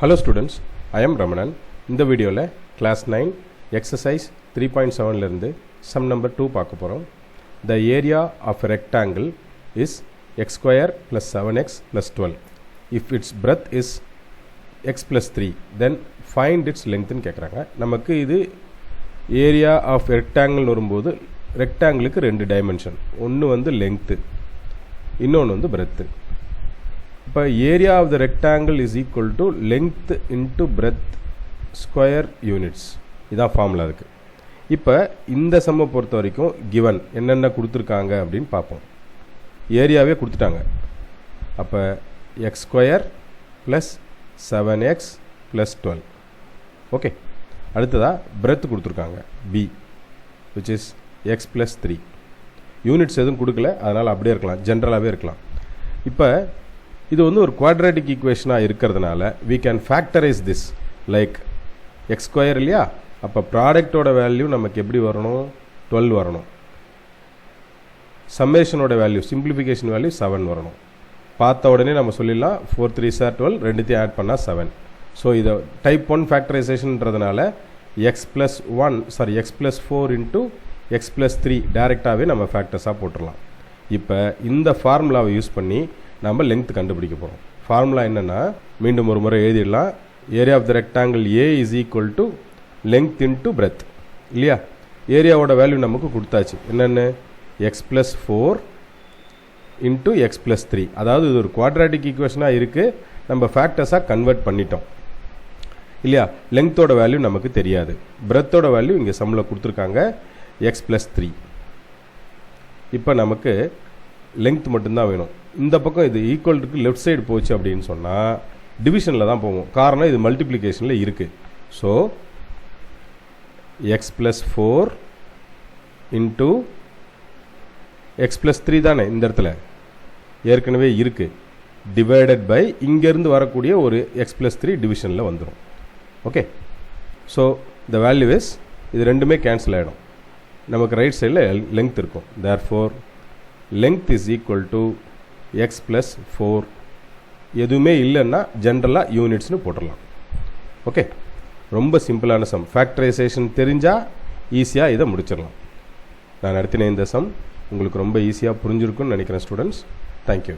Hello students, I am Ramanan. இந்த வீடியோவில் class 9 exercise 3.7 இருந்து sum number 2 பார்க்க போகிறோம். The area of a rectangle is x square plus 7x plus 12. If its breadth is x plus 3, then find its length ன்னு கேட்குறாங்க. நமக்கு இது area of rectangle வரும்போது ரெக்டாங்கிளுக்கு ரெண்டு டைமென்ஷன், ஒன்று வந்து லெங்க்த்து, இன்னொன்று வந்து பிரெத்து. இப்போ area of the rectangle is equal to length into breadth square units, இதான் ஃபார்முலா இருக்குது. இப்போ இந்த சம்மை பொறுத்த வரைக்கும் கிவன் என்னென்ன கொடுத்துருக்காங்க அப்படின்னு பார்ப்போம். ஏரியாவே கொடுத்துட்டாங்க. அப்போ x square plus 7x plus 12. Okay, அடுத்ததாக பிரெத் கொடுத்துருக்காங்க B, which is x plus 3. Units எதுவும் கொடுக்கல, அதனால் அப்படியே இருக்கலாம், ஜென்ரலாகவே இருக்கலாம். இப்போ இது வந்து ஒரு குவாட்ராட்டிக் ஈக்குவேஷனாக இருக்கிறதுனால we can factorize this like x square இல்லையா. அப்போ ப்ராடக்டோட வேல்யூ நமக்கு எப்படி வரணும், 12 வரணும். சம்மேஷனோட வேல்யூ, சிம்பிளிஃபிகேஷன் வேல்யூ 7 வரணும். பார்த்த உடனே நம்ம சொல்லிடலாம் 4 3 சார் 12, ரெண்டுத்தையும் ஆட் பண்ணால் 7. ஸோ இதை டைப் 1 ஃபேக்டரைசேஷன்றதுனால x plus 4 into x plus 3 டேரெக்டாகவே நம்ம ஃபேக்டர்ஸாக போட்டுடலாம். இப்போ இந்த ஃபார்முலாவை யூஸ் பண்ணி நம்ம லெங்க்த் கண்டுபிடிக்க போகிறோம். ஃபார்முலா என்னென்னா, மீண்டும் ஒரு முறை எழுதிடலாம். Area of the rectangle A is equal to length into breadth இல்லையா. ஏரியாவோட வேல்யூ நமக்கு கொடுத்தாச்சு, என்னென்னு x plus 4 into x plus 3. அதாவது இது ஒரு குவாட்ராட்டிக் ஈக்குவேஷனாக இருக்குது, நம்ம ஃபேக்டர்ஸாக கன்வெர்ட் பண்ணிட்டோம் இல்லையா. லெங்க்த்தோட வேல்யூ நமக்கு தெரியாது, பிரெத்தோட வேல்யூ இங்கே சம்மில் கொடுத்துருக்காங்க எக்ஸ் ப்ளஸ் 3. இப்போ நமக்கு லெங்க்த் மட்டும்தான் வேணும். இந்த பக்கம் இது ஈக்குவலுக்கு லெஃப்ட் சைடு போச்சு அப்படின்னு சொன்னால் டிவிஷனில் தான் போகும். காரணம் இது மல்டிப்ளிகேஷனில் இருக்குது. So X plus 4 into x plus 3 தானே இந்த இடத்துல ஏற்கனவே இருக்குது, டிவைடட் பை இங்கேருந்து வரக்கூடிய ஒரு எக்ஸ் ப்ளஸ் 3 டிவிஷனில் வந்துடும். Okay, so the value is, இது ரெண்டுமே கேன்சல் ஆகிடும். நமக்கு ரைட் சைடில் லெங்க்த் இருக்கும். Therefore length is equal to X plus 4. எதுவுமே இல்லைன்னா ஜென்ரலாக யூனிட்ஸ்னு போட்டுடலாம். ஓகே, ரொம்ப சிம்பிளான சம். ஃபேக்டரைசேஷன் தெரிஞ்சால் ஈஸியாக இதை முடிச்சிடலாம். நான் நடத்தின இந்த சம் உங்களுக்கு ரொம்ப ஈஸியாக புரிஞ்சிருக்குன்னு நினைக்கிறேன் ஸ்டூடெண்ட்ஸ். தேங்க்யூ.